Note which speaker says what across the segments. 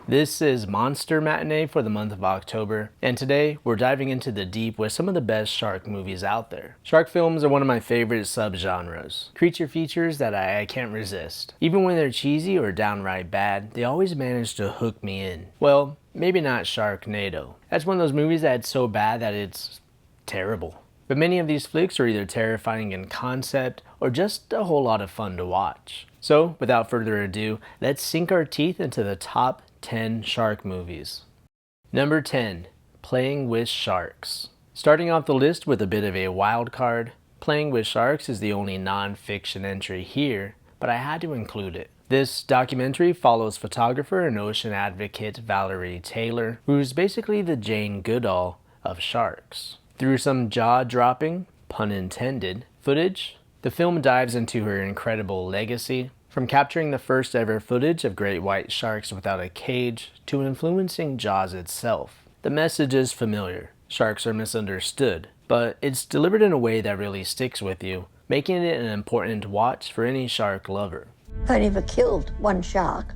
Speaker 1: This is Monster Matinee for the month of October, and today we're diving into the deep with some of the best shark movies out there. Shark films are one of my favorite subgenres, creature features that I can't resist. Even when they're cheesy or downright bad, they always manage to hook me in. Well, maybe not Sharknado. That's one of those movies that's so bad that it's terrible. But many of these flicks are either terrifying in concept or just a whole lot of fun to watch. So, without further ado, let's sink our teeth into the top 10 shark movies. Number 10. Playing with Sharks. Starting off the list with a bit of a wild card, Playing with Sharks is the only non-fiction entry here, but I had to include it. This documentary follows photographer and ocean advocate Valerie Taylor, who's basically the Jane Goodall of sharks. Through some jaw-dropping, pun intended, footage, the film dives into her incredible legacy, from capturing the first ever footage of great white sharks without a cage to influencing Jaws itself. The message is familiar. Sharks are misunderstood, but it's delivered in a way that really sticks with you, making it an important watch for any shark lover.
Speaker 2: I never killed one shark.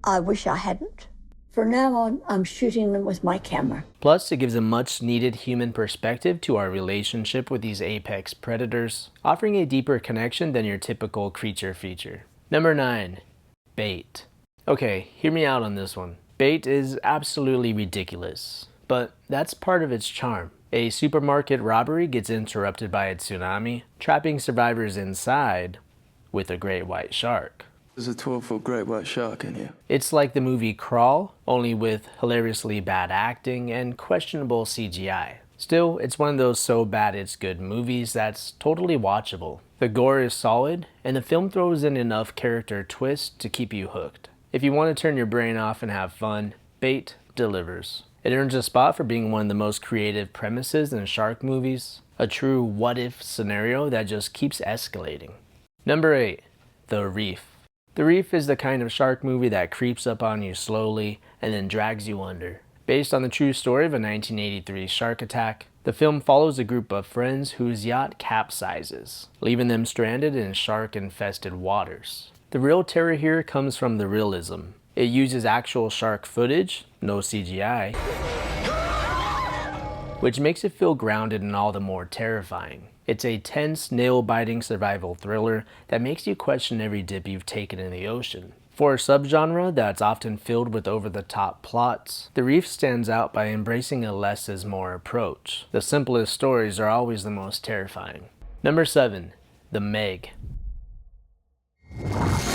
Speaker 2: I wish I hadn't. From now on, I'm shooting them with my camera.
Speaker 1: Plus, it gives a much needed human perspective to our relationship with these apex predators, offering a deeper connection than your typical creature feature. Number 9. Bait. Okay, hear me out on this one. Bait is absolutely ridiculous, but that's part of its charm. A supermarket robbery gets interrupted by a tsunami, trapping survivors inside with a great white shark.
Speaker 3: There's a 12-foot great white shark in here.
Speaker 1: It's like the movie Crawl, only with hilariously bad acting and questionable CGI. Still, it's one of those so bad it's good movies that's totally watchable. The gore is solid, and the film throws in enough character twists to keep you hooked. If you want to turn your brain off and have fun, Bait delivers. It earns a spot for being one of the most creative premises in shark movies, a true what-if scenario that just keeps escalating. Number 8. The Reef. The Reef is the kind of shark movie that creeps up on you slowly and then drags you under. Based on the true story of a 1983 shark attack, the film follows a group of friends whose yacht capsizes, leaving them stranded in shark-infested waters. The real terror here comes from the realism. It uses actual shark footage, no CGI, which makes it feel grounded and all the more terrifying. It's a tense, nail-biting survival thriller that makes you question every dip you've taken in the ocean. For a subgenre that's often filled with over-the-top plots, The Reef stands out by embracing a less is more approach. The simplest stories are always the most terrifying. Number 7. The Meg.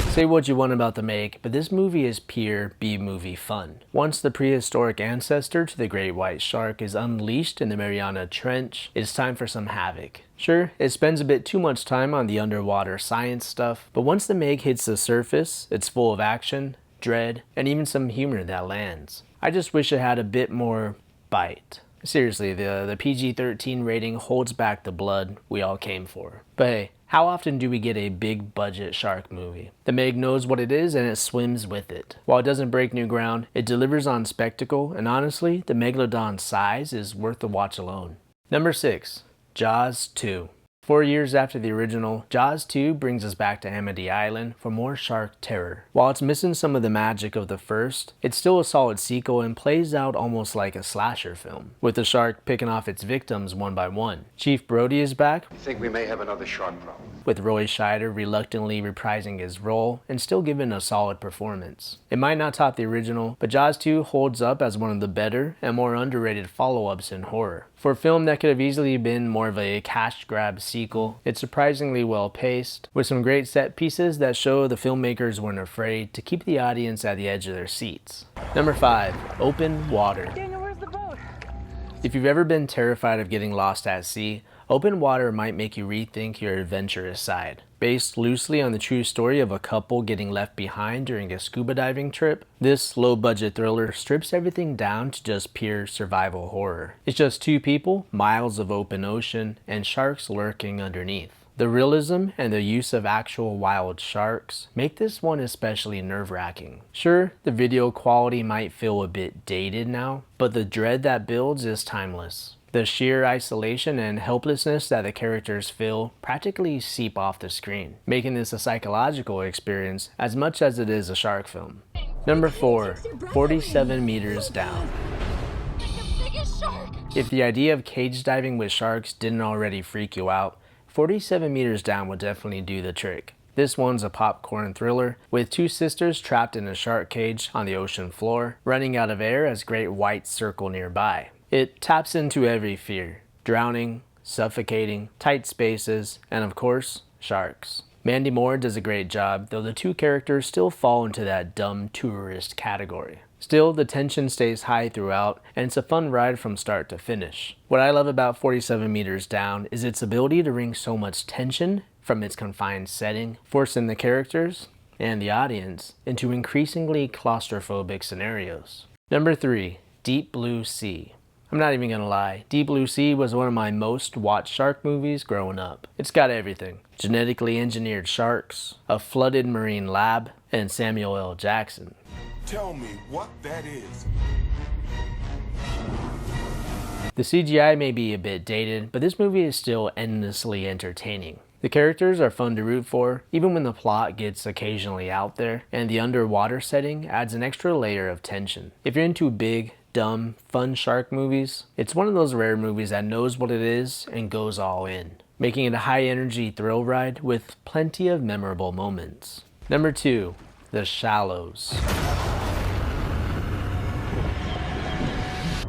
Speaker 1: Say what you want about The Meg, but this movie is pure B-movie fun. Once the prehistoric ancestor to the great white shark is unleashed in the Mariana Trench, it's time for some havoc. Sure, it spends a bit too much time on the underwater science stuff, but once the Meg hits the surface, it's full of action, dread, and even some humor that lands. I just wish it had a bit more bite. Seriously, the PG-13 rating holds back the blood we all came for. But hey, how often do we get a big budget shark movie? The Meg knows what it is and it swims with it. While it doesn't break new ground, it delivers on spectacle, and honestly, the Megalodon's size is worth the watch alone. Number 6. Jaws 2. 4 years after the original, Jaws 2 brings us back to Amity Island for more shark terror. While it's missing some of the magic of the first, it's still a solid sequel and plays out almost like a slasher film, with the shark picking off its victims one by one. Chief Brody is back.
Speaker 4: I think we may have another shark problem.
Speaker 1: With Roy Scheider reluctantly reprising his role and still giving a solid performance. It might not top the original, but Jaws 2 holds up as one of the better and more underrated follow-ups in horror. For a film that could have easily been more of a cash grab sequel, it's surprisingly well paced, with some great set pieces that show the filmmakers weren't afraid to keep the audience at the edge of their seats. Number 5. Open Water.
Speaker 5: Daniel, where's the boat?
Speaker 1: If you've ever been terrified of getting lost at sea, Open Water might make you rethink your adventurous side. Based loosely on the true story of a couple getting left behind during a scuba diving trip, this low-budget thriller strips everything down to just pure survival horror. It's just two people, miles of open ocean, and sharks lurking underneath. The realism and the use of actual wild sharks make this one especially nerve-wracking. Sure, the video quality might feel a bit dated now, but the dread that builds is timeless. The sheer isolation and helplessness that the characters feel practically seep off the screen, making this a psychological experience as much as it is a shark film. Number 4, 47 meters down. If the idea of cage diving with sharks didn't already freak you out, 47 meters down will definitely do the trick. This one's a popcorn thriller with two sisters trapped in a shark cage on the ocean floor, running out of air as great whites circle nearby. It taps into every fear: drowning, suffocating, tight spaces, and of course, sharks. Mandy Moore does a great job, though the two characters still fall into that dumb tourist category. Still, the tension stays high throughout, and it's a fun ride from start to finish. What I love about 47 meters down is its ability to wring so much tension from its confined setting, forcing the characters and the audience into increasingly claustrophobic scenarios. Number 3, Deep Blue Sea. I'm not even gonna lie, Deep Blue Sea was one of my most watched shark movies growing up. It's got everything: genetically engineered sharks, a flooded marine lab, and Samuel L. Jackson.
Speaker 5: Tell me what that is.
Speaker 1: The CGI may be a bit dated, but this movie is still endlessly entertaining. The characters are fun to root for, even when the plot gets occasionally out there, and the underwater setting adds an extra layer of tension. If you're into big, dumb, fun shark movies, it's one of those rare movies that knows what it is and goes all in, making it a high-energy thrill ride with plenty of memorable moments. Number 2, The Shallows.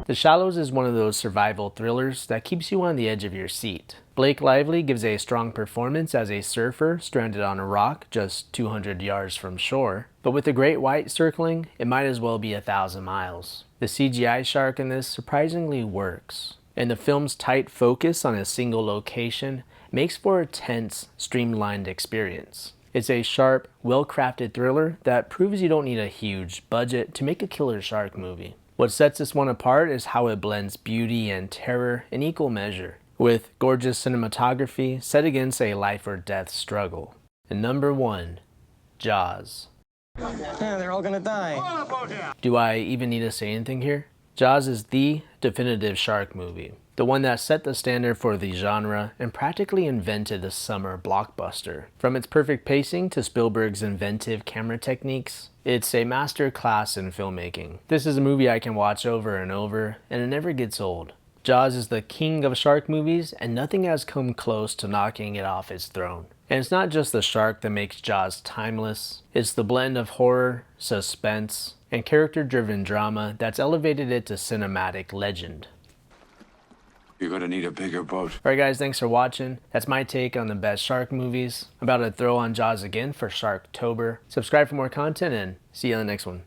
Speaker 1: The Shallows is one of those survival thrillers that keeps you on the edge of your seat. Blake Lively gives a strong performance as a surfer stranded on a rock just 200 yards from shore, but with the great white circling, it might as well be 1,000 miles. The CGI shark in this surprisingly works, and the film's tight focus on a single location makes for a tense, streamlined experience. It's a sharp, well-crafted thriller that proves you don't need a huge budget to make a killer shark movie. What sets this one apart is how it blends beauty and terror in equal measure, with gorgeous cinematography set against a life or death struggle. And number 1, Jaws.
Speaker 6: Yeah, they're all gonna die.
Speaker 1: Do I even need to say anything here? Jaws is the definitive shark movie, the one that set the standard for the genre and practically invented the summer blockbuster. From its perfect pacing to Spielberg's inventive camera techniques, it's a master class in filmmaking. This is a movie I can watch over and over, and it never gets old. Jaws is the king of shark movies, and nothing has come close to knocking it off its throne. And it's not just the shark that makes Jaws timeless, it's the blend of horror, suspense, and character-driven drama that's elevated it to cinematic legend.
Speaker 5: You're gonna need a bigger boat.
Speaker 1: Alright guys, thanks for watching. That's my take on the best shark movies. I'm about to throw on Jaws again for Sharktober. Subscribe for more content and see you on the next one.